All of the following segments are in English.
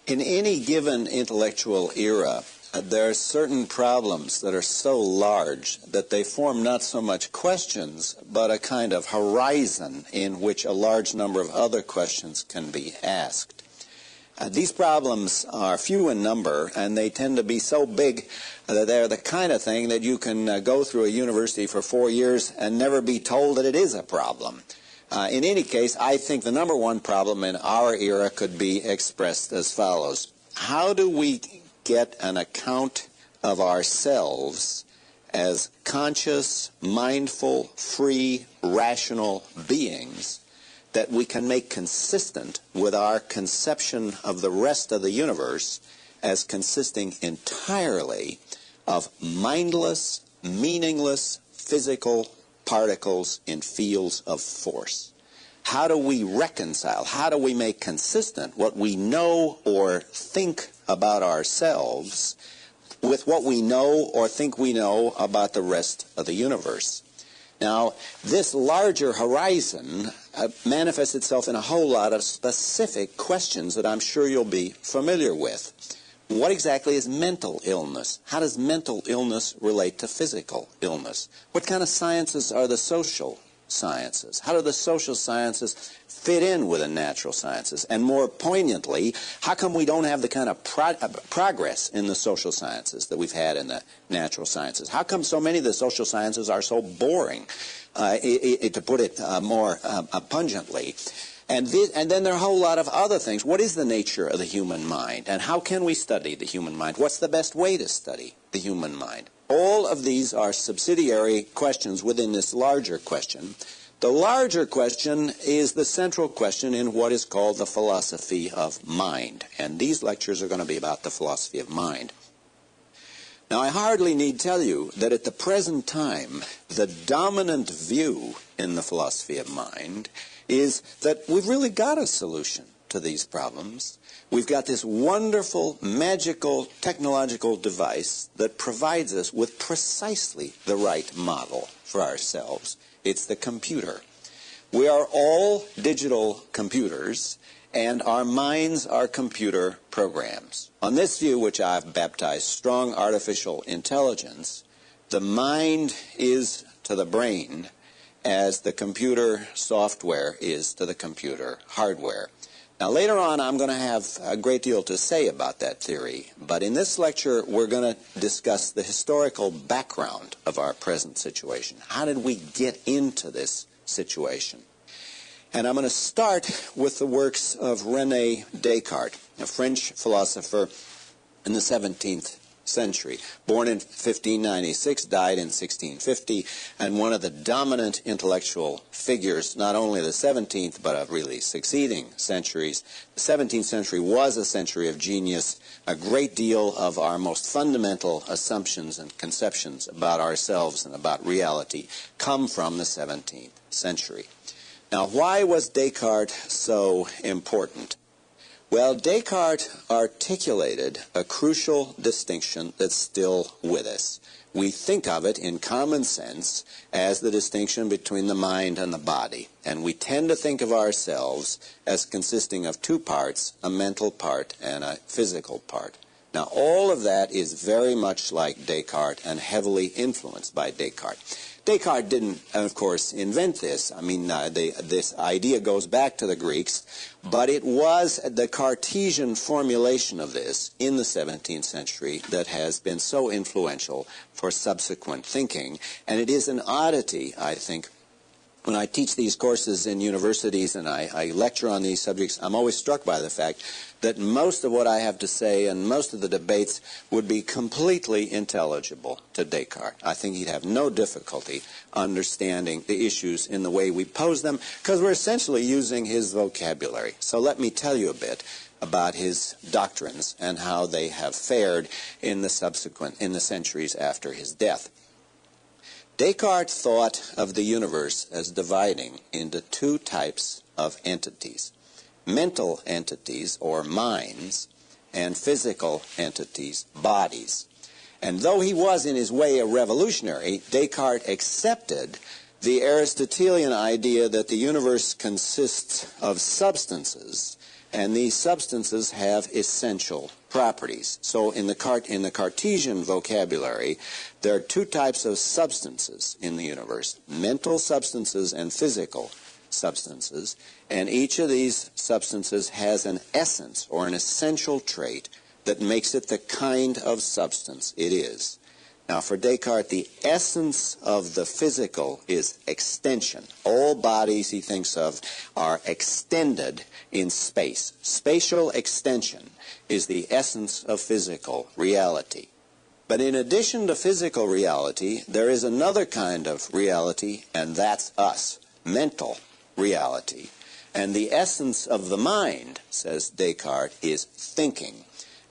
In any given intellectual era, there are certain problems that are so large that they form not so much questions, but a kind of horizon in which a large number of other questions can be asked. These problems are few in number, and they tend to be so big that they're the kind of thing that you can go through a university for 4 years and never be told that it is a problem. In any case, I think the number one problem in our era could be expressed as follows. How do we get an account of ourselves as conscious, mindful, free, rational beings that we can make consistent with our conception of the rest of the universe as consisting entirely of mindless, meaningless, physical particles in fields of force? How do we reconcile, how do we make consistent what we know or think about ourselves with what we know or think we know about the rest of the universe? Now, this larger horizon manifests itself in a whole lot of specific questions that I'm sure you'll be familiar with. What exactly is mental illness? How does mental illness relate to physical illness? What kind of sciences are the social sciences? How do the social sciences fit in with the natural sciences? And more poignantly, how come we don't have the kind of progress in the social sciences that we've had in the natural sciences? How come so many of the social sciences are so boring, to put it more pungently? And then there are a whole lot of other things. What is the nature of the human mind? And how can we study the human mind? What's the best way to study the human mind? All of these are subsidiary questions within this larger question. The larger question is the central question in what is called the philosophy of mind. And these lectures are going to be about the philosophy of mind. Now, I hardly need tell you that at the present time, the dominant view in the philosophy of mind is that we've really got a solution to these problems. We've got this wonderful, magical, technological device that provides us with precisely the right model for ourselves. It's the computer. We are all digital computers, and our minds are computer programs. On this view, which I've baptized strong artificial intelligence, the mind is to the brain as the computer software is to the computer hardware. Now, later on, I'm going to have a great deal to say about that theory, but in this lecture, we're going to discuss the historical background of our present situation. How did we get into this situation? And I'm going to start with the works of René Descartes, a French philosopher in the 17th century, born in 1596, died in 1650, and one of the dominant intellectual figures, not only the 17th, but of really succeeding centuries. The 17th century was a century of genius. A great deal of our most fundamental assumptions and conceptions about ourselves and about reality come from the 17th century. Now, why was Descartes so important? Well, Descartes articulated a crucial distinction that's still with us. We think of it in common sense as the distinction between the mind and the body. And we tend to think of ourselves as consisting of two parts, a mental part and a physical part. Now, all of that is very much like Descartes and heavily influenced by Descartes. Descartes didn't, of course, invent this. I mean, this idea goes back to the Greeks, but it was the Cartesian formulation of this in the 17th century that has been so influential for subsequent thinking. And it is an oddity, I think. When I teach these courses in universities and I lecture on these subjects, I'm always struck by the fact that most of what I have to say and most of the debates would be completely intelligible to Descartes. I think he'd have no difficulty understanding the issues in the way we pose them because we're essentially using his vocabulary. So let me tell you a bit about his doctrines and how they have fared in the centuries after his death. Descartes thought of the universe as dividing into two types of entities: mental entities, or minds, and physical entities, bodies. And though he was in his way a revolutionary, Descartes accepted the Aristotelian idea that the universe consists of substances and these substances have essential properties. So in the Cartesian vocabulary, there are two types of substances in the universe: mental substances and physical substances, and each of these substances has an essence or an essential trait that makes it the kind of substance it is. Now, for Descartes, the essence of the physical is extension. All bodies, he thinks of, are extended in space. Spatial extension is the essence of physical reality. But in addition to physical reality, there is another kind of reality, and that's us, mental reality. And the essence of the mind, says Descartes, is thinking.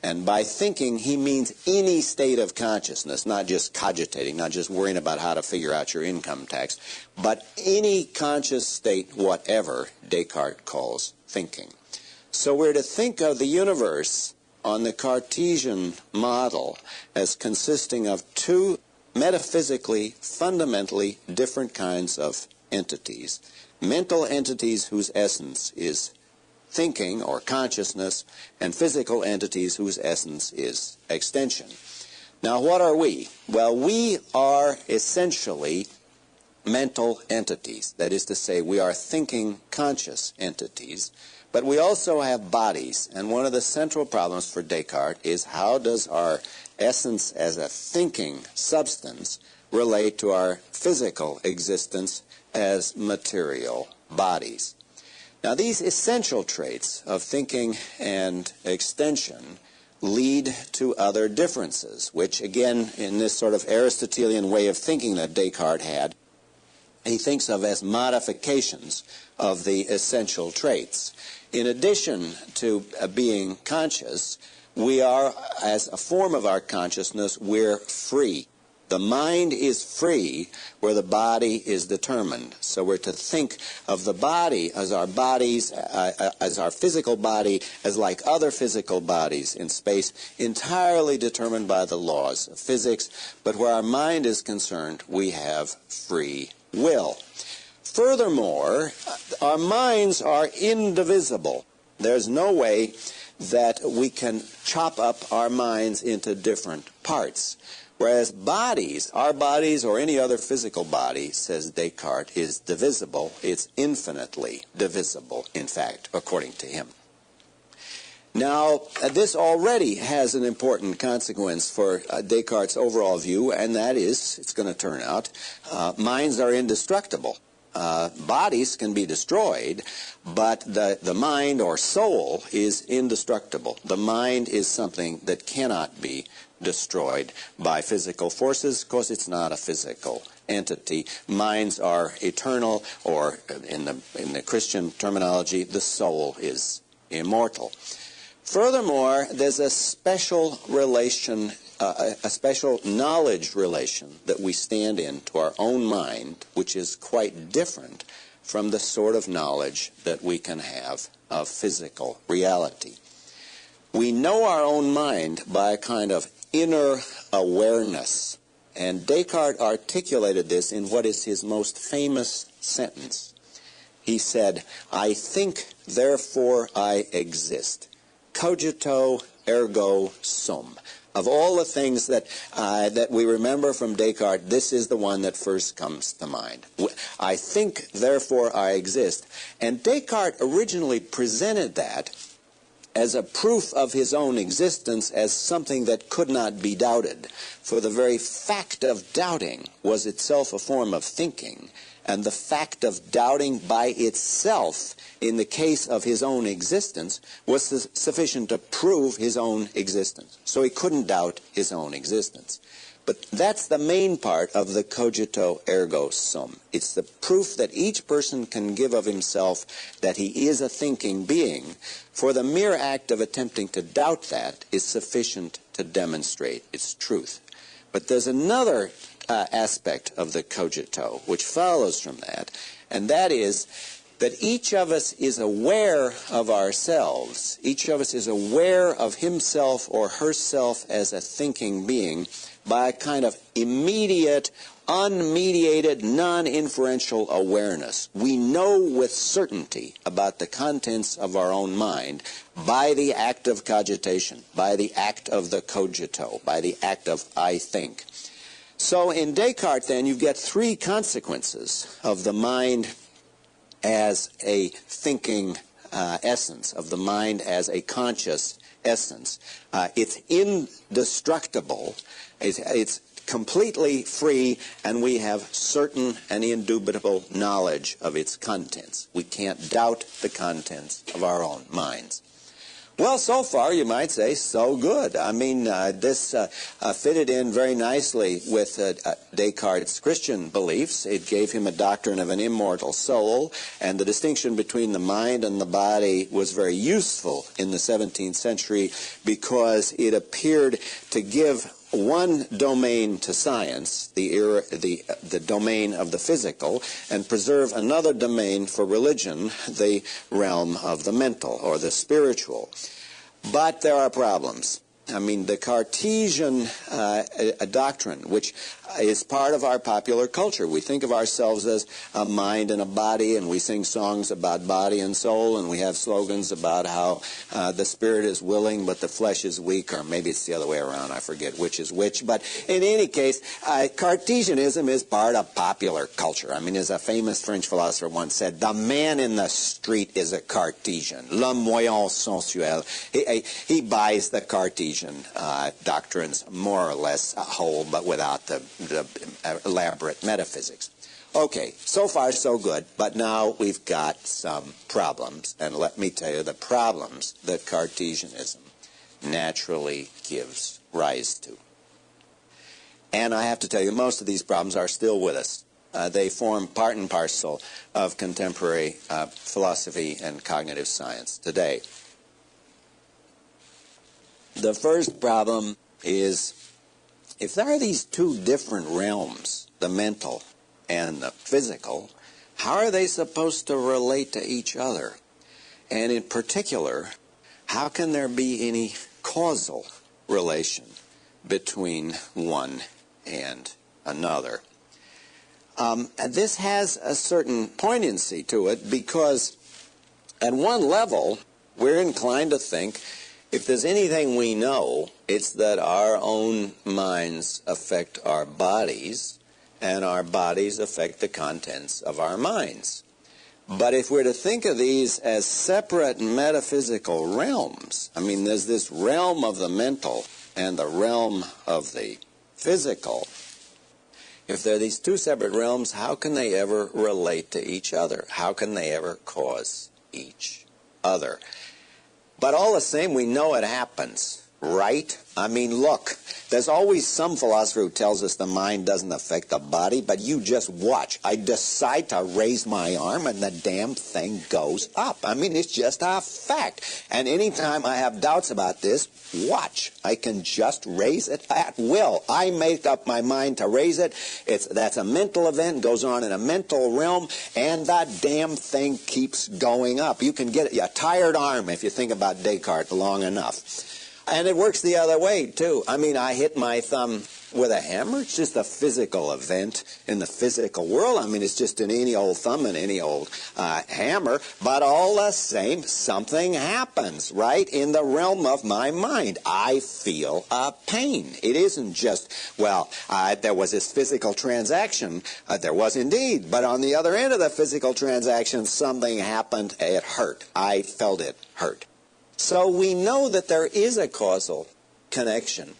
And by thinking, he means any state of consciousness, not just cogitating, not just worrying about how to figure out your income tax, but any conscious state, whatever Descartes calls thinking. So we're to think of the universe on the Cartesian model as consisting of two metaphysically, fundamentally different kinds of entities. Mental entities whose essence is thinking or consciousness, and physical entities whose essence is extension. Now, what are we? Well, we are essentially mental entities. That is to say, we are thinking, conscious entities, but we also have bodies. And one of the central problems for Descartes is how does our essence as a thinking substance relate to our physical existence as material bodies? Now, these essential traits of thinking and extension lead to other differences, which, again, in this sort of Aristotelian way of thinking that Descartes had, he thinks of as modifications of the essential traits. In addition to being conscious, we are, as a form of our consciousness, we're free. The mind is free where the body is determined. So we're to think of the body as our bodies, as our physical body, as like other physical bodies in space, entirely determined by the laws of physics. But where our mind is concerned, we have free will. Furthermore, our minds are indivisible. There's no way that we can chop up our minds into different parts. Whereas bodies, our bodies or any other physical body, says Descartes, is divisible. It's infinitely divisible, in fact, according to him. Now, this already has an important consequence for Descartes' overall view, and that is, it's going to turn out, minds are indestructible. Bodies can be destroyed, but the mind or soul is indestructible. The mind is something that cannot be destroyed by physical forces because it's not a physical entity. Minds are eternal, or in the Christian terminology, the soul is immortal. Furthermore, there's a special relation, a special knowledge relation that we stand in to our own mind, which is quite different from the sort of knowledge that we can have of physical reality. We know our own mind by a kind of inner awareness, and Descartes articulated this in what is his most famous sentence. He said, "I think, therefore I exist. Cogito ergo sum." Of all the things that we remember from Descartes, this is the one that first comes to mind. I think, therefore I exist. And Descartes originally presented that as a proof of his own existence as something that could not be doubted. For the very fact of doubting was itself a form of thinking, and the fact of doubting by itself, in the case of his own existence, was sufficient to prove his own existence. So he couldn't doubt his own existence. But that's the main part of the cogito ergo sum. It's the proof that each person can give of himself that he is a thinking being. For the mere act of attempting to doubt that is sufficient to demonstrate its truth. But there's another aspect of the cogito which follows from that, and that is that each of us is aware of ourselves. Each of us is aware of himself or herself as a thinking being by a kind of immediate, unmediated, non-inferential awareness. We know with certainty about the contents of our own mind by the act of cogitation, by the act of the cogito, by the act of I think. So in Descartes, then, you get three consequences of the mind as a thinking essence, of the mind as a conscious essence. It's indestructible. It's completely free, and we have certain and indubitable knowledge of its contents. We can't doubt the contents of our own minds. Well, so far, you might say, so good. I mean, this fitted in very nicely with Descartes' Christian beliefs. It gave him a doctrine of an immortal soul, and the distinction between the mind and the body was very useful in the 17th century because it appeared to give one domain to science, the domain of the physical, and preserve another domain for religion, the realm of the mental or the spiritual. But there are problems. I mean, the Cartesian doctrine, which is part of our popular culture. We think of ourselves as a mind and a body, and we sing songs about body and soul, and we have slogans about how the spirit is willing, but the flesh is weak, or maybe it's the other way around. I forget which is which. But in any case, Cartesianism is part of popular culture. I mean, as a famous French philosopher once said, the man in the street is a Cartesian. L'homme moyen sensuel. He buys the Cartesian doctrines more or less whole, but without the elaborate metaphysics. Okay, so far so good, but now we've got some problems, and let me tell you the problems that Cartesianism naturally gives rise to. And I have to tell you, most of these problems are still with us. They form part and parcel of contemporary philosophy and cognitive science today. The first problem is, if there are these two different realms, the mental and the physical, how are they supposed to relate to each other? And in particular, how can there be any causal relation between one and another? This has a certain poignancy to it because at one level, we're inclined to think if there's anything we know, it's that our own minds affect our bodies, and our bodies affect the contents of our minds. But if we're to think of these as separate metaphysical realms, I mean, there's this realm of the mental and the realm of the physical. If there are these two separate realms, how can they ever relate to each other? How can they ever cause each other? But all the same, we know it happens, right? I mean, look, there's always some philosopher who tells us the mind doesn't affect the body, but you just watch. I decide to raise my arm and the damn thing goes up. I mean, it's just a fact. And anytime I have doubts about this, watch. I can just raise it at will. I make up my mind to raise it. That's a mental event, goes on in a mental realm, and that damn thing keeps going up. You can get a tired arm if you think about Descartes long enough. And it works the other way, too. I mean, I hit my thumb with a hammer. It's just a physical event in the physical world. I mean, it's just an any old thumb and any old hammer. But all the same, something happens, right, in the realm of my mind. I feel a pain. It isn't just, well, there was this physical transaction. There was indeed. But on the other end of the physical transaction, something happened. It hurt. I felt it hurt. So we know that there is a causal connection.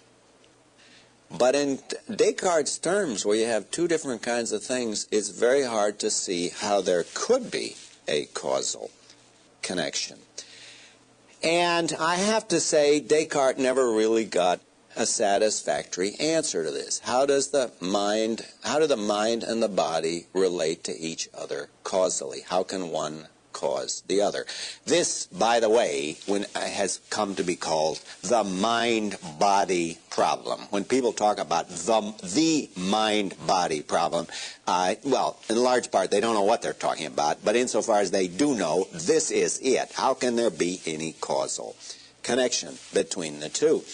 But in Descartes' terms, where you have two different kinds of things, it's very hard to see how there could be a causal connection. And I have to say, Descartes never really got a satisfactory answer to this. How do the mind and the body relate to each other causally? How can one cause the other? This, by the way, has come to be called the mind-body problem. When people talk about the mind-body problem, well, in large part, they don't know what they're talking about, but insofar as they do know, this is it. How can there be any causal connection between the two?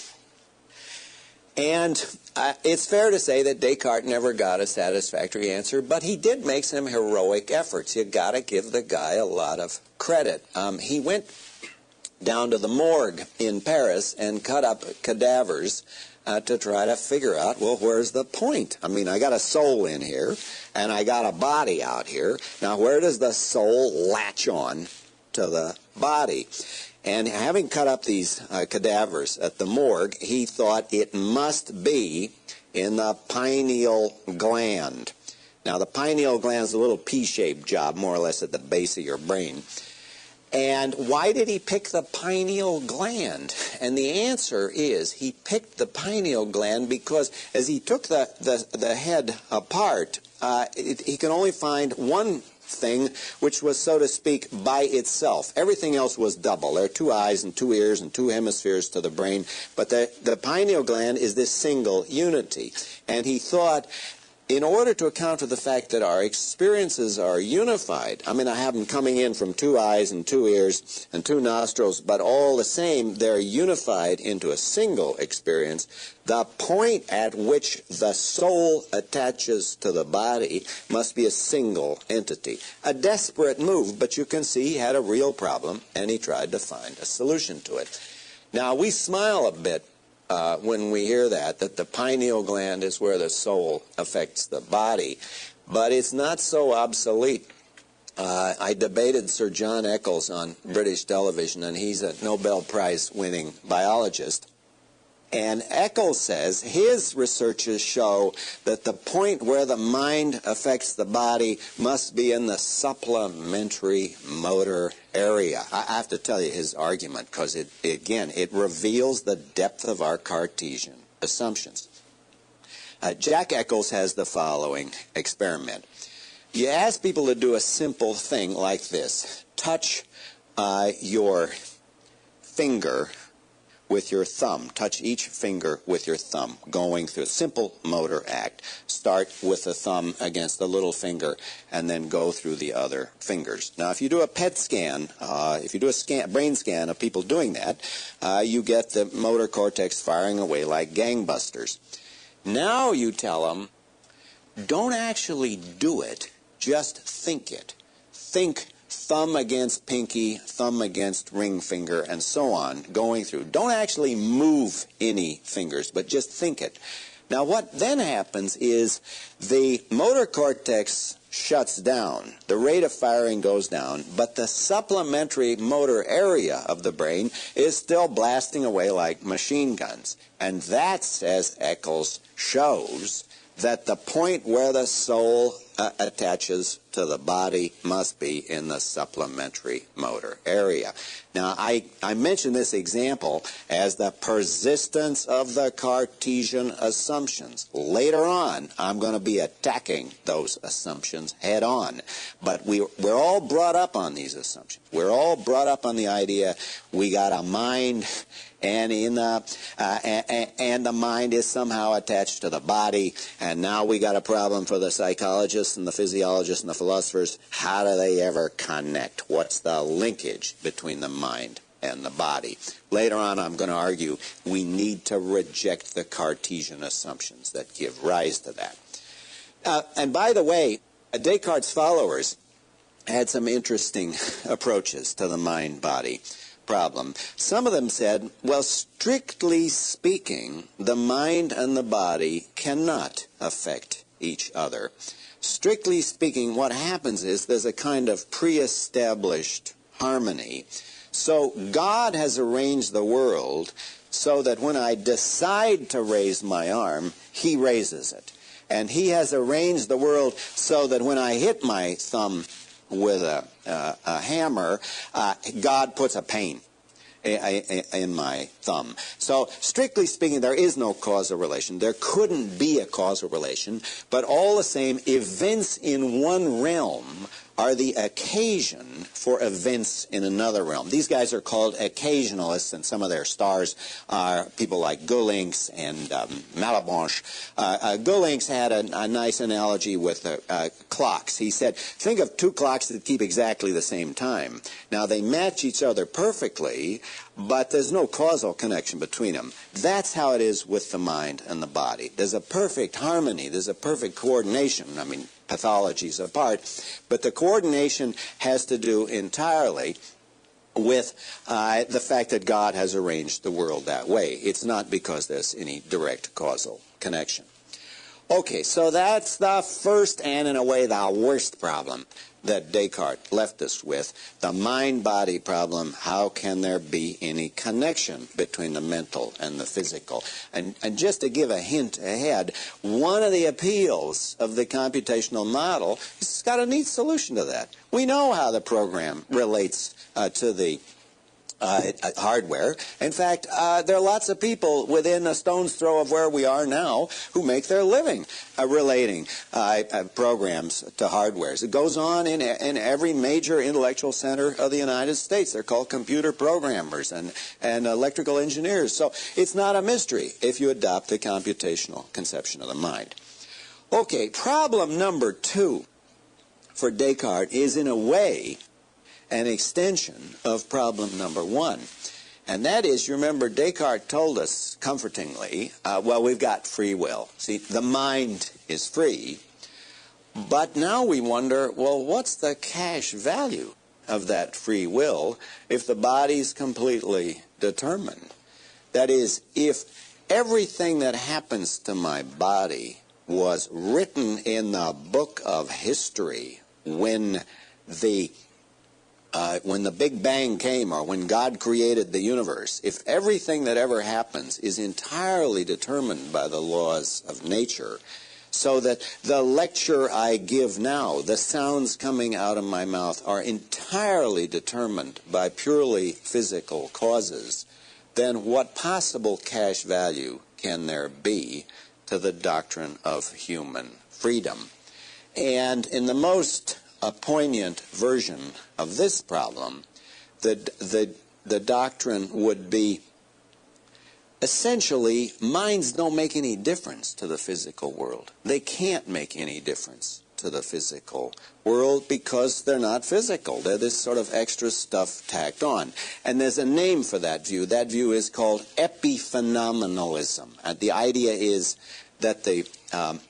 And it's fair to say that Descartes never got a satisfactory answer, but he did make some heroic efforts. You got to give the guy a lot of credit. He went down to the morgue in Paris and cut up cadavers to try to figure out, well, where's the point? I mean, I got a soul in here, and I got a body out here. Now, where does the soul latch on to the body? And having cut up these cadavers at the morgue, he thought it must be in the pineal gland. Now, the pineal gland is a little P-shaped job, more or less at the base of your brain. And why did he pick the pineal gland? And the answer is he picked the pineal gland because as he took the head apart, he could only find one thing which was, so to speak, by itself. Everything else was double. There are 2 eyes and 2 ears and 2 hemispheres to the brain, but the pineal gland is this single unity. And he thought, in order to account for the fact that our experiences are unified, I mean, I have them coming in from 2 eyes and 2 ears and 2 nostrils, but all the same, they're unified into a single experience. The point at which the soul attaches to the body must be a single entity. A desperate move, but you can see he had a real problem, and he tried to find a solution to it. Now, we smile a bit when we hear that the pineal gland is where the soul affects the body. But it's not so obsolete. I debated Sir John Eccles on British television, and he's a Nobel Prize-winning biologist. And Eccles says his researches show that the point where the mind affects the body must be in the supplementary motor area. I have to tell you his argument because, it reveals the depth of our Cartesian assumptions. Jack Eccles has the following experiment. You ask people to do a simple thing like this. Touch your finger with your thumb. Touch each finger with your thumb, going through a simple motor act. Start with the thumb against the little finger and then go through the other fingers. Now, if you do a PET scan, if you do a brain scan of people doing that, you get the motor cortex firing away like gangbusters. Now you tell them, don't actually do it, just think it. Think thumb against pinky, thumb against ring finger, and so on, going through. Don't actually move any fingers, but just think it. Now, what then happens is the motor cortex shuts down. The rate of firing goes down, but the supplementary motor area of the brain is still blasting away like machine guns. And that, says Eccles, shows that the point where the soul attaches to the body must be in the supplementary motor area. Now, I mention this example as the persistence of the Cartesian assumptions. Later on, I'm going to be attacking those assumptions head on. But we're all brought up on these assumptions. We're all brought up on the idea we got a mind, and the mind is somehow attached to the body, and now we got a problem for the psychologists and the physiologists and the philosophers. How do they ever connect? What's the linkage between the mind and the body? Later on, I'm going to argue we need to reject the Cartesian assumptions that give rise to that. And by the way, Descartes' followers had some interesting approaches to the mind-body problem. Some of them said, well, strictly speaking, the mind and the body cannot affect each other. Strictly speaking, what happens is there's a kind of pre-established harmony. So God has arranged the world so that when I decide to raise my arm, he raises it. And he has arranged the world so that when I hit my thumb with a hammer, God puts a pain in my thumb. So, strictly speaking, there is no causal relation. There couldn't be a causal relation, but all the same, events in one realm are the occasion for events in another realm. These guys are called occasionalists, and some of their stars are people like Goulinx and Malebranche. Goulinx had a nice analogy with clocks. He said, think of two clocks that keep exactly the same time. Now, they match each other perfectly, but there's no causal connection between them. That's how it is with the mind and the body. There's a perfect harmony. There's a perfect coordination. I mean, pathologies apart, but the coordination has to do entirely with the fact that God has arranged the world that way. It's not because there's any direct causal connection. Okay, so that's the first and, in a way, the worst problem that Descartes left us with, the mind-body problem. How can there be any connection between the mental and the physical? And just to give a hint ahead, one of the appeals of the computational model is it's got a neat solution to that. We know how the program relates to the hardware. In fact, there are lots of people within a stone's throw of where we are now who make their living relating programs to hardwares. It goes on in every major intellectual center of the United States. They're called computer programmers and electrical engineers. So it's not a mystery if you adopt the computational conception of the mind. Okay, problem number 2 for Descartes is, in a way, an extension of problem number 1. And that is, you remember, Descartes told us comfortingly, well, we've got free will. See, the mind is free. But now we wonder, well, what's the cash value of that free will if the body's completely determined? That is, if everything that happens to my body was written in the book of history when the Big Bang came, or when God created the universe, if everything that ever happens is entirely determined by the laws of nature, so that the lecture I give now, the sounds coming out of my mouth, are entirely determined by purely physical causes, then what possible cash value can there be to the doctrine of human freedom? And in the most a poignant version of this problem, the doctrine would be, essentially, minds don't make any difference to the physical world. They can't make any difference to the physical world because they're not physical. They're this sort of extra stuff tacked on. And there's a name for that view. That view is called epiphenomenalism. And the idea is that the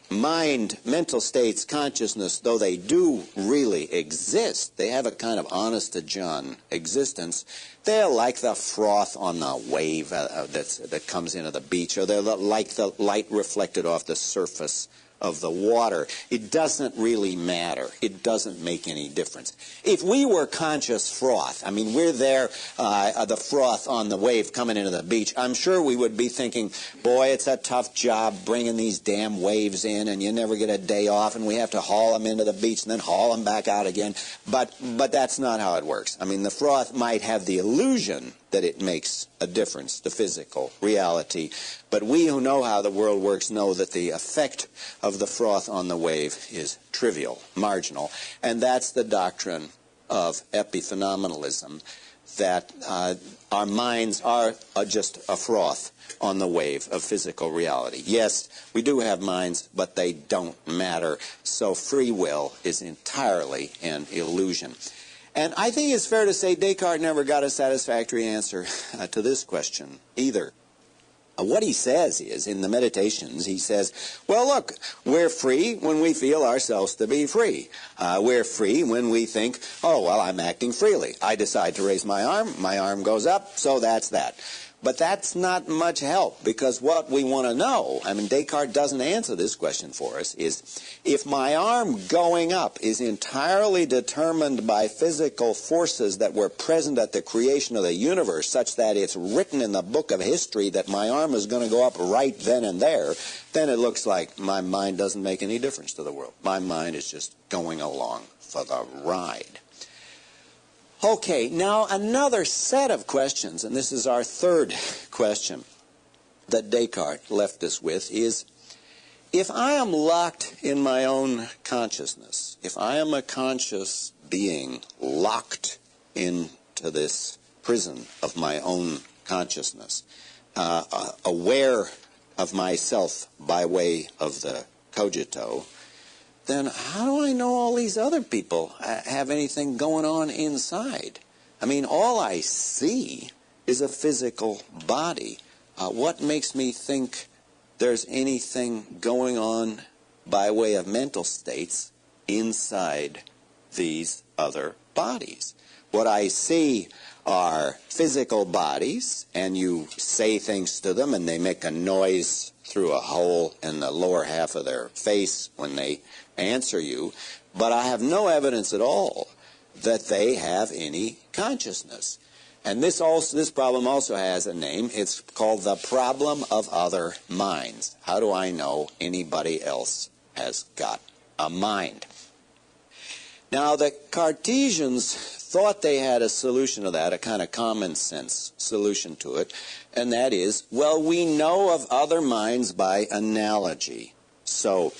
mind, mental states, consciousness, though they do really exist, they have a kind of honest-to-John existence. They're like the froth on the wave that comes into the beach, or they're like the light reflected off the surface of the water. It doesn't really matter. It doesn't make any difference. If we were conscious froth, I mean, we're there, the froth on the wave coming into the beach, I'm sure we would be thinking, boy, it's a tough job bringing these damn waves in, and you never get a day off, and we have to haul them into the beach and then haul them back out again. But that's not how it works. I mean, the froth might have the illusion that it makes a difference to physical reality. But we who know how the world works know that the effect of the froth on the wave is trivial, marginal. And that's the doctrine of epiphenomenalism, that our minds are just a froth on the wave of physical reality. Yes, we do have minds, but they don't matter. So free will is entirely an illusion. And I think it's fair to say Descartes never got a satisfactory answer to this question either. What he says is, in the Meditations, he says, well, look, we're free when we feel ourselves to be free. We're free when we think, oh, well, I'm acting freely. I decide to raise my arm goes up, so that's that. But that's not much help, because what we want to know, I mean, Descartes doesn't answer this question for us, is if my arm going up is entirely determined by physical forces that were present at the creation of the universe, such that it's written in the book of history that my arm is going to go up right then and there, then it looks like my mind doesn't make any difference to the world. My mind is just going along for the ride. Okay, now another set of questions, and this is our third question that Descartes left us with, is if I am locked in my own consciousness, if I am a conscious being locked into this prison of my own consciousness, aware of myself by way of the cogito, then how do I know all these other people have anything going on inside? I mean, all I see is a physical body. What makes me think there's anything going on by way of mental states inside these other bodies? What I see are physical bodies, and you say things to them and they make a noise through a hole in the lower half of their face when they answer you, but I have no evidence at all that they have any consciousness. And this problem also has a name. It's called the problem of other minds. How do I know anybody else has got a mind? Now, the Cartesians thought they had a solution to that, a kind of common sense solution to it, and that is, well, we know of other minds by analogy. So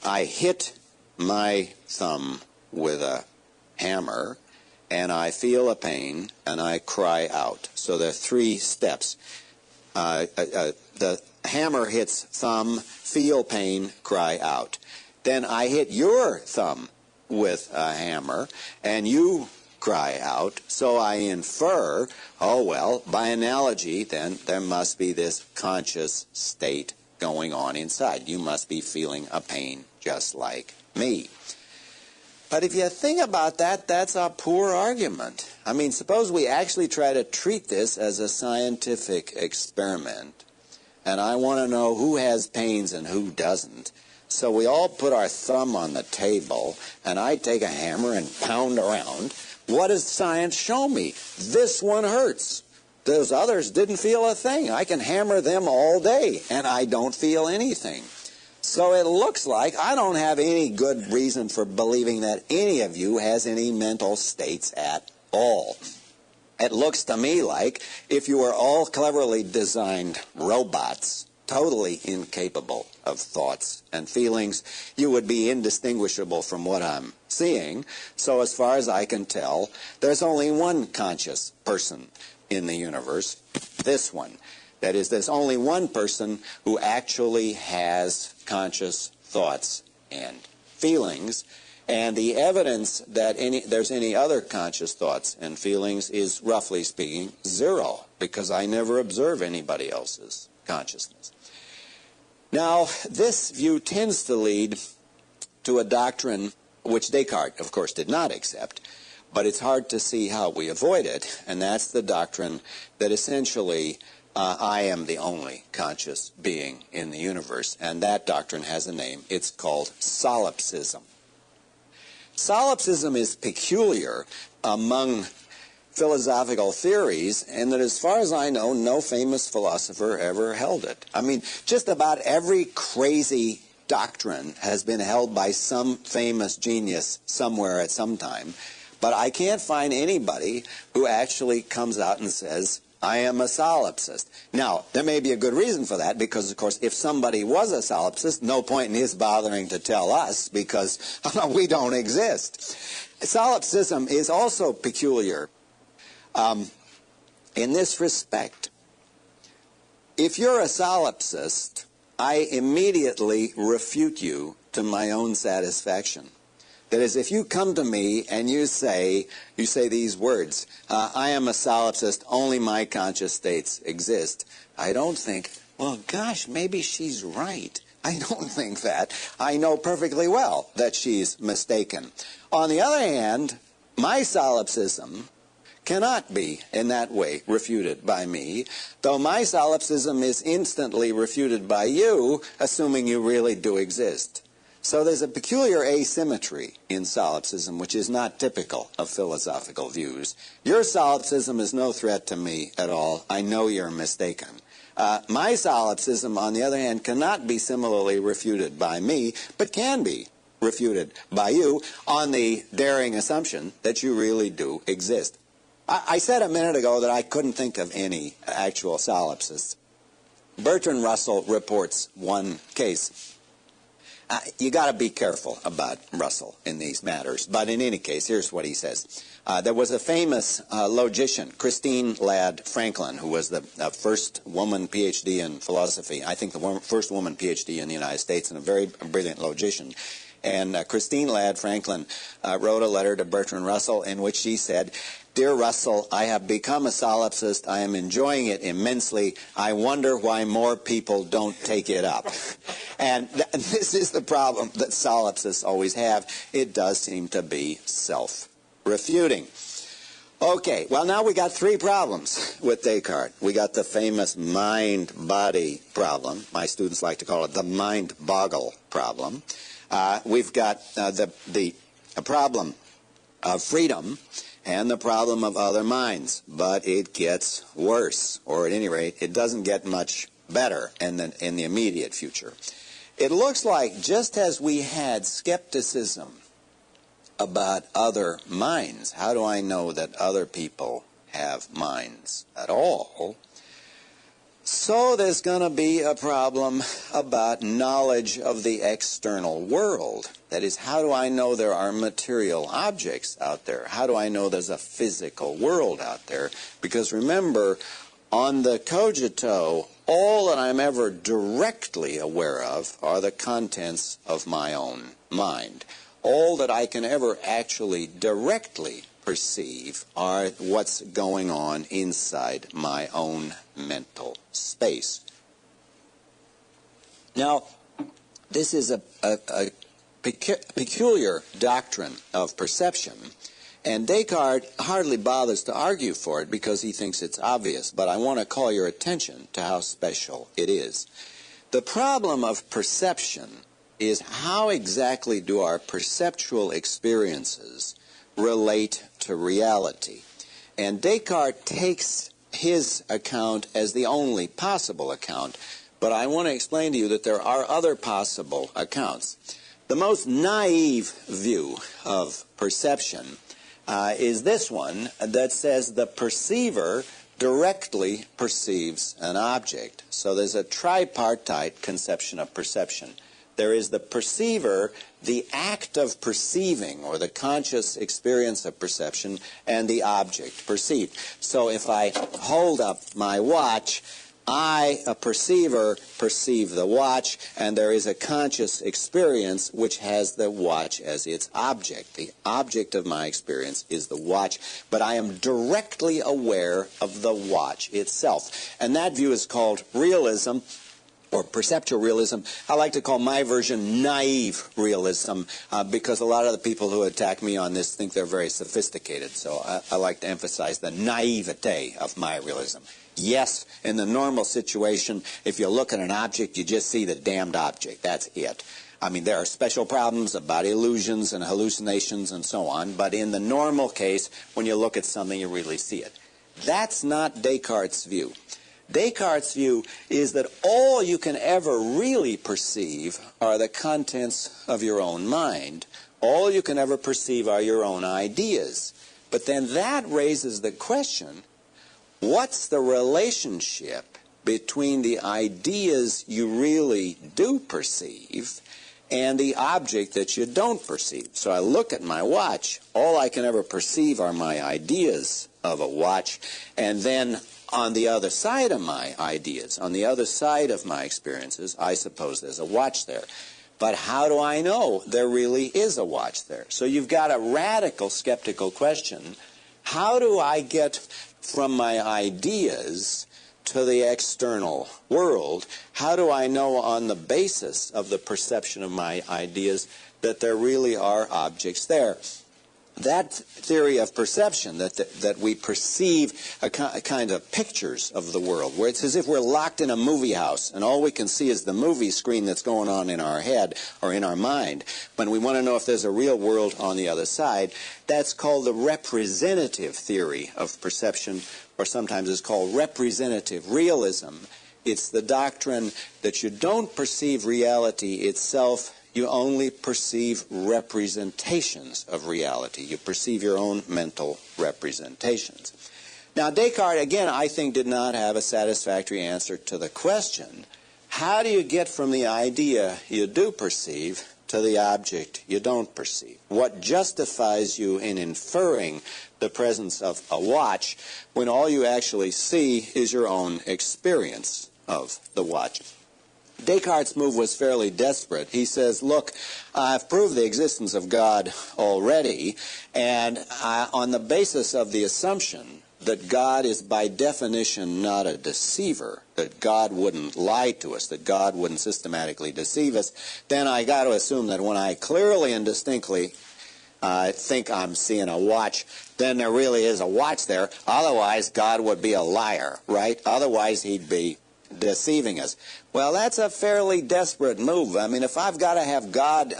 I hit my thumb with a hammer, and I feel a pain, and I cry out. So there are three steps. The hammer hits thumb, feel pain, cry out. Then I hit your thumb with a hammer, and you cry out. So I infer, oh, well, by analogy, then there must be this conscious state going on inside. You must be feeling a pain just like me. But if you think about that, that's a poor argument. I mean, suppose we actually try to treat this as a scientific experiment, and I want to know who has pains and who doesn't. So we all put our thumb on the table, and I take a hammer and pound around. What does science show me? This one hurts. Those others didn't feel a thing. I can hammer them all day, and I don't feel anything. So it looks like I don't have any good reason for believing that any of you has any mental states at all. It looks to me like if you were all cleverly designed robots, totally incapable of thoughts and feelings, you would be indistinguishable from what I'm seeing. So as far as I can tell, there's only one conscious person in the universe, this one. That is, there's only one person who actually has conscious thoughts and feelings, and the evidence that there's any other conscious thoughts and feelings is, roughly speaking, zero, because I never observe anybody else's consciousness. Now, this view tends to lead to a doctrine which Descartes, of course, did not accept, but it's hard to see how we avoid it, and that's the doctrine that essentially I am the only conscious being in the universe, and that doctrine has a name. It's called solipsism. Solipsism is peculiar among philosophical theories, and that as far as I know, no famous philosopher ever held it. I mean, just about every crazy doctrine has been held by some famous genius somewhere at some time, but I can't find anybody who actually comes out and says, I am a solipsist. Now, there may be a good reason for that, because, of course, if somebody was a solipsist, no point in his bothering to tell us, because we don't exist. Solipsism is also peculiar in this respect. If you're a solipsist, I immediately refute you to my own satisfaction. That is, if you come to me and you say these words, I am a solipsist, only my conscious states exist, I don't think, well, gosh, maybe she's right. I don't think that. I know perfectly well that she's mistaken. On the other hand, my solipsism cannot be in that way refuted by me, though my solipsism is instantly refuted by you, assuming you really do exist. So there's a peculiar asymmetry in solipsism, which is not typical of philosophical views. Your solipsism is no threat to me at all. I know you're mistaken. My solipsism, on the other hand, cannot be similarly refuted by me, but can be refuted by you on the daring assumption that you really do exist. I said a minute ago that I couldn't think of any actual solipsists. Bertrand Russell reports one case. you got to be careful about Russell in these matters. But in any case, here's what he says. There was a famous logician, Christine Ladd Franklin, who was the first woman PhD in philosophy, I think the first woman PhD in the United States, and a very brilliant logician. And Christine Ladd Franklin wrote a letter to Bertrand Russell in which she said, "Dear Russell, I have become a solipsist. I am enjoying it immensely. I wonder why more people don't take it up." And this is the problem that solipsists always have. It does seem to be self-refuting. Okay, well, now we got three problems with Descartes. We got the famous mind-body problem. My students like to call it the mind-boggle problem. We've got the problem of freedom and the problem of other minds. But it gets worse, or at any rate, it doesn't get much better in the immediate future. It looks like just as we had skepticism about other minds, how do I know that other people have minds at all? So there's going to be a problem about knowledge of the external world. That is, how do I know there are material objects out there? How do I know there's a physical world out there? Because remember, on the cogito, all that I'm ever directly aware of are the contents of my own mind. All that I can ever actually directly perceive are what's going on inside my own mental space. Now, this is a peculiar doctrine of perception, and Descartes hardly bothers to argue for it because he thinks it's obvious, but I want to call your attention to how special it is. The problem of perception is how exactly do our perceptual experiences relate to reality. And Descartes takes his account as the only possible account, but I want to explain to you that there are other possible accounts. The most naive view of perception is this one that says the perceiver directly perceives an object. So there's a tripartite conception of perception. There is the perceiver, the act of perceiving, or the conscious experience of perception, and the object perceived. So if I hold up my watch, I, a perceiver, perceive the watch, and there is a conscious experience which has the watch as its object. The object of my experience is the watch, but I am directly aware of the watch itself. And that view is called realism, or perceptual realism. I like to call my version naive realism because a lot of the people who attack me on this think they're very sophisticated. So I like to emphasize the naivete of my realism. Yes, in the normal situation, if you look at an object, you just see the damned object. That's it. I mean, there are special problems about illusions and hallucinations and so on, but in the normal case, when you look at something, you really see it. That's not Descartes' view. Descartes' view is that all you can ever really perceive are the contents of your own mind. All you can ever perceive are your own ideas. But then that raises the question, what's the relationship between the ideas you really do perceive and the object that you don't perceive? So I look at my watch, all I can ever perceive are my ideas of a watch, and then on the other side of my ideas, on the other side of my experiences, I suppose there's a watch there. But how do I know there really is a watch there? So you've got a radical skeptical question. How do I get from my ideas to the external world? How do I know on the basis of the perception of my ideas that there really are objects there? That theory of perception, that we perceive a kind of pictures of the world, where it's as if we're locked in a movie house and all we can see is the movie screen that's going on in our head or in our mind. When we want to know if there's a real world on the other side, that's called the representative theory of perception, or sometimes it's called representative realism. It's the doctrine that you don't perceive reality itself, you only perceive representations of reality. You perceive your own mental representations. Now, Descartes, again, I think did not have a satisfactory answer to the question, how do you get from the idea you do perceive to the object you don't perceive? What justifies you in inferring the presence of a watch when all you actually see is your own experience of the watch? Descartes' move was fairly desperate. He says, look, I've proved the existence of God already, and on the basis of the assumption that God is by definition not a deceiver, that God wouldn't lie to us, that God wouldn't systematically deceive us, then I got to assume that when I clearly and distinctly think I'm seeing a watch, then there really is a watch there. Otherwise, God would be a liar, right? Otherwise, he'd be deceiving us. Well, that's a fairly desperate move. I mean, if I've got to have God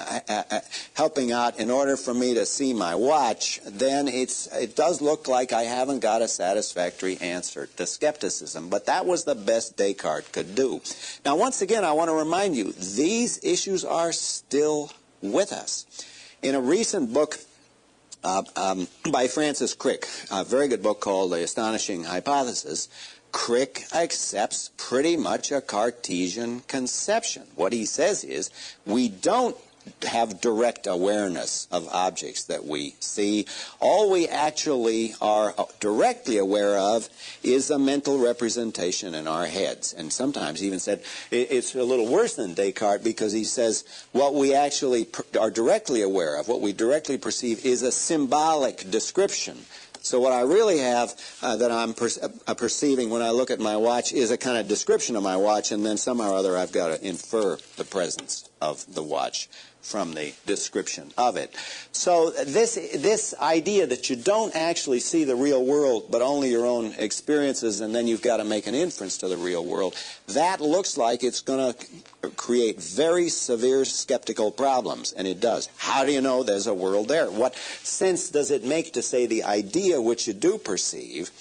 helping out in order for me to see my watch, then it does look like I haven't got a satisfactory answer to skepticism. But that was the best Descartes could do. Now, once again, I want to remind you, these issues are still with us. In a recent book by Francis Crick, a very good book called The Astonishing Hypothesis, Crick accepts pretty much a Cartesian conception. What he says is, we don't have direct awareness of objects that we see. All we actually are directly aware of is a mental representation in our heads. And sometimes he even said it's a little worse than Descartes, because he says what we actually are directly aware of, what we directly perceive, is a symbolic description. So what I really have that I'm perceiving when I look at my watch is a kind of description of my watch, and then somehow or other I've got to infer the presence of the watch from the description of it. So this idea that you don't actually see the real world, but only your own experiences, and then you've got to make an inference to the real world, that looks like it's going to create very severe skeptical problems, and it does. How do you know there's a world there? What sense does it make to say the idea which you do perceive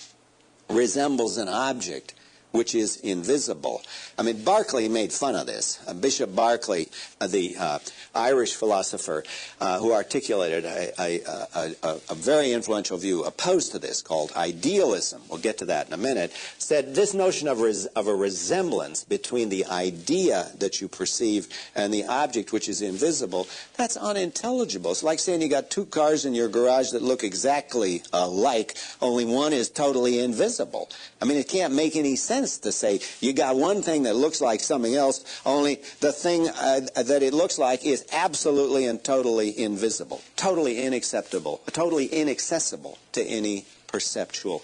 resembles an object which is invisible? I mean, Berkeley made fun of this. Bishop Berkeley, the Irish philosopher who articulated a very influential view opposed to this called idealism, we'll get to that in a minute, said this notion of a resemblance between the idea that you perceive and the object which is invisible, that's unintelligible. It's like saying you got two cars in your garage that look exactly alike, only one is totally invisible. I mean, it can't make any sense to say you got one thing that looks like something else, only the thing that it looks like is absolutely and totally invisible, totally unacceptable, totally inaccessible to any perceptual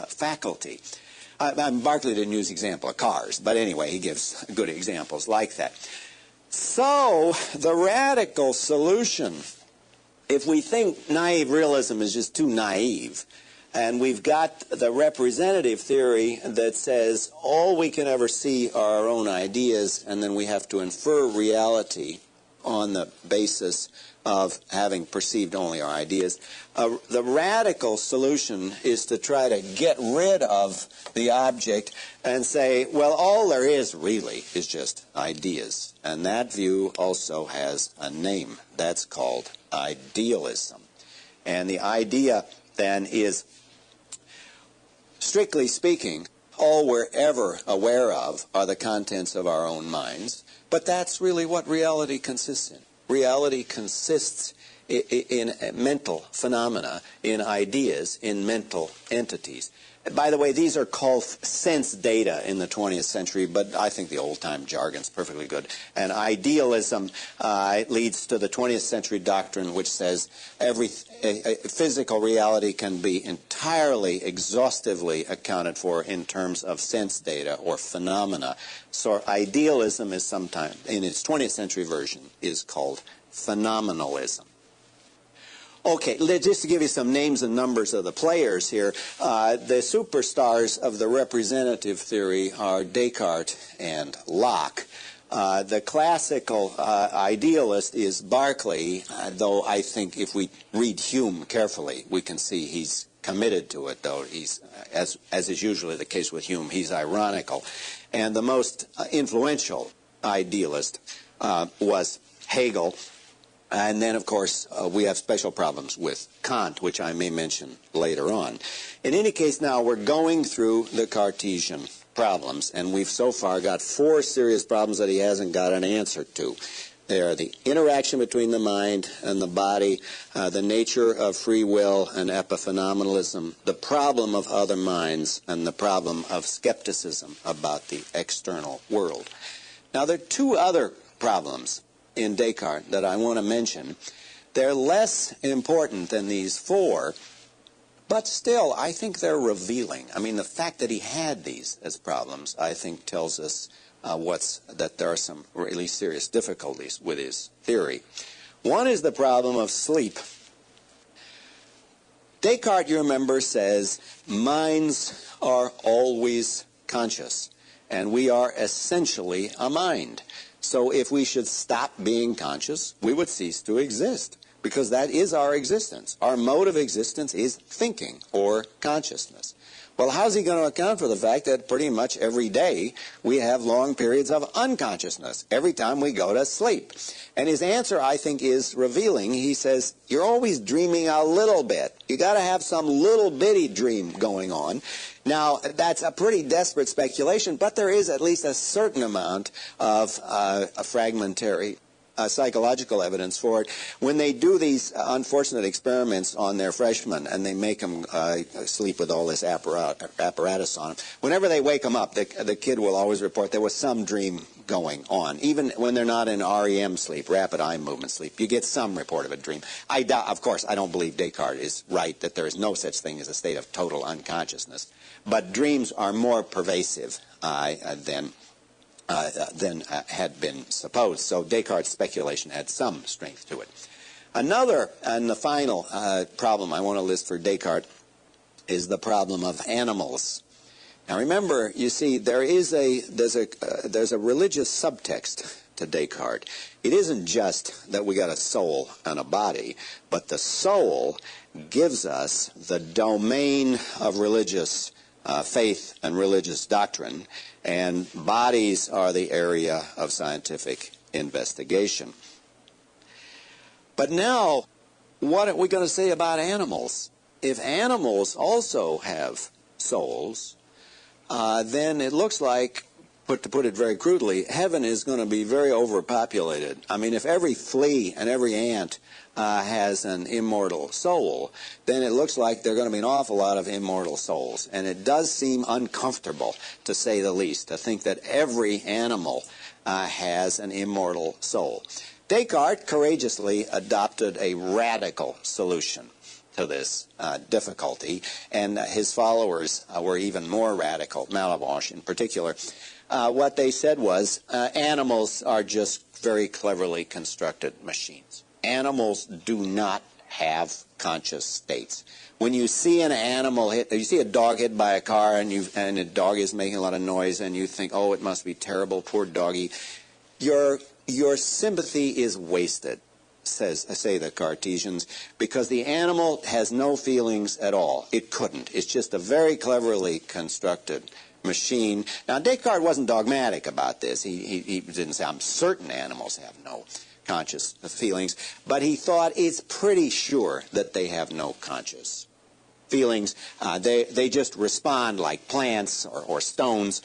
faculty. Berkeley didn't use the example of cars, but anyway, he gives good examples like that. So the radical solution, if we think naive realism is just too naive, and we've got the representative theory that says all we can ever see are our own ideas, and then we have to infer reality on the basis of having perceived only our ideas. The radical solution is to try to get rid of the object and say, well, all there is really is just ideas. And that view also has a name. That's called idealism. And the idea then is, strictly speaking, all we're ever aware of are the contents of our own minds. But that's really what reality consists in. Reality consists in mental phenomena, in ideas, in mental entities. By the way, these are called sense data in the 20th century, but I think the old-time jargon's perfectly good. And idealism leads to the 20th century doctrine which says every physical reality can be entirely, exhaustively accounted for in terms of sense data or phenomena. So idealism is sometimes, in its 20th century version, is called phenomenalism. Okay, just to give you some names and numbers of the players here, the superstars of the representative theory are Descartes and Locke. The classical idealist is Berkeley, though I think if we read Hume carefully, we can see he's committed to it, though he's, as is usually the case with Hume, he's ironical. And the most influential idealist was Hegel. And then, of course, we have special problems with Kant, which I may mention later on. In any case, now we're going through the Cartesian problems, and we've so far got 4 serious problems that he hasn't got an answer to. They are the interaction between the mind and the body, the nature of free will and epiphenomenalism, the problem of other minds, and the problem of skepticism about the external world. Now, there are 2 other problems in Descartes that I want to mention. They're less important than these 4, but still, I think they're revealing. I mean, the fact that he had these as problems, I think, tells us that there are some really serious difficulties with his theory. One is the problem of sleep. Descartes, you remember, says minds are always conscious, and we are essentially a mind. So if we should stop being conscious, we would cease to exist, because that is our existence. Our mode of existence is thinking or consciousness. Well, how's he going to account for the fact that pretty much every day we have long periods of unconsciousness every time we go to sleep? And his answer, I think, is revealing. He says, you're always dreaming a little bit. You got to have some little bitty dream going on. Now, that's a pretty desperate speculation, but there is at least a certain amount of a fragmentary psychological evidence for it. When they do these unfortunate experiments on their freshmen and they make them sleep with all this apparatus on them, whenever they wake them up, the kid will always report there was some dream going on. Even when they're not in REM sleep, rapid eye movement sleep, you get some report of a dream. Of course, I don't believe Descartes is right that there is no such thing as a state of total unconsciousness, but dreams are more pervasive than had been supposed. So Descartes' speculation had some strength to it. Another, and the final problem I want to list for Descartes is the problem of animals. Now remember, you see, there's a religious subtext to Descartes. It isn't just that we got a soul and a body, but the soul gives us the domain of religious faith and religious doctrine, and bodies are the area of scientific investigation. But now, what are we going to say about animals? If animals also have souls, then it looks like, to put it very crudely, heaven is going to be very overpopulated. I mean, if every flea and every ant has an immortal soul, then it looks like there are going to be an awful lot of immortal souls. And it does seem uncomfortable, to say the least, to think that every animal has an immortal soul. Descartes courageously adopted a radical solution to this difficulty, and his followers were even more radical, Malebranche in particular. What they said was, animals are just very cleverly constructed machines. Animals do not have conscious states. When you see an animal you see a dog hit by a car, and the dog is making a lot of noise, and you think, oh, it must be terrible, poor doggy. Your sympathy is wasted, say the Cartesians, because the animal has no feelings at all. It couldn't. It's just a very cleverly constructed machine. Now, Descartes wasn't dogmatic about this. He didn't say, I'm certain animals have no conscious feelings, but he thought it's pretty sure that they have no conscious feelings. They just respond like plants or stones.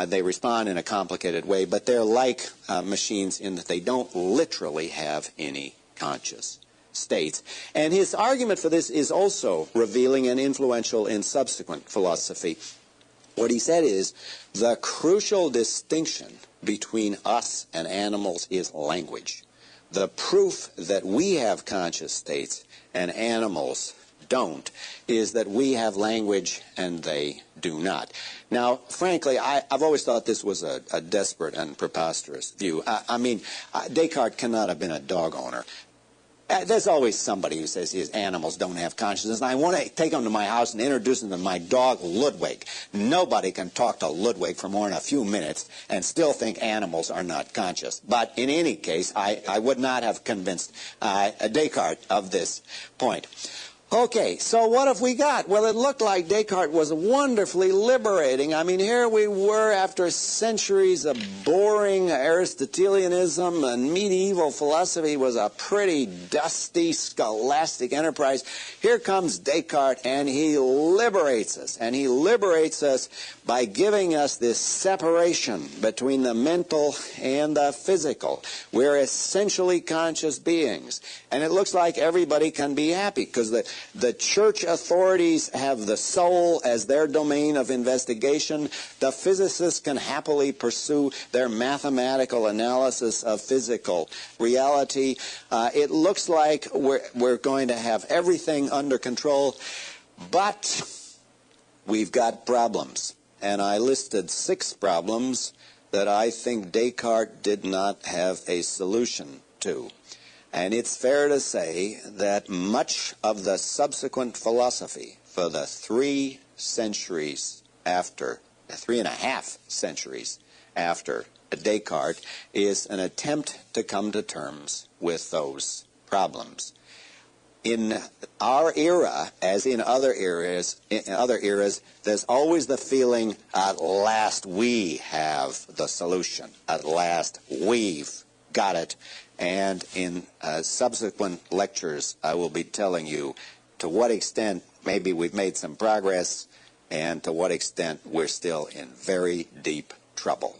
They respond in a complicated way, but they're like machines in that they don't literally have any conscious states. And his argument for this is also revealing and influential in subsequent philosophy. What he said is, the crucial distinction between us and animals is language. The proof that we have conscious states and animals don't is that we have language and they do not. Now, frankly, I've always thought this was a desperate and preposterous view. I mean, Descartes cannot have been a dog owner. There's always somebody who says his animals don't have consciousness, and I want to take them to my house and introduce them to my dog, Ludwig. Nobody can talk to Ludwig for more than a few minutes and still think animals are not conscious. But in any case, I would not have convinced Descartes of this point. Okay, so what have we got? Well, it looked like Descartes was wonderfully liberating. I mean, here we were after centuries of boring Aristotelianism, and medieval philosophy was a pretty dusty, scholastic enterprise. Here comes Descartes, and he liberates us. And he liberates us by giving us this separation between the mental and the physical. We're essentially conscious beings. And it looks like everybody can be happy, because the church authorities have the soul as their domain of investigation. The physicists can happily pursue their mathematical analysis of physical reality. It looks like we're going to have everything under control, but we've got problems. And I listed 6 problems that I think Descartes did not have a solution to. And it's fair to say that much of the subsequent philosophy for the 3 centuries after, 3.5 centuries after Descartes, is an attempt to come to terms with those problems. In our era, as in other eras, there's always the feeling, at last we have the solution. At last we've got it. And in subsequent lectures, I will be telling you to what extent maybe we've made some progress and to what extent we're still in very deep trouble.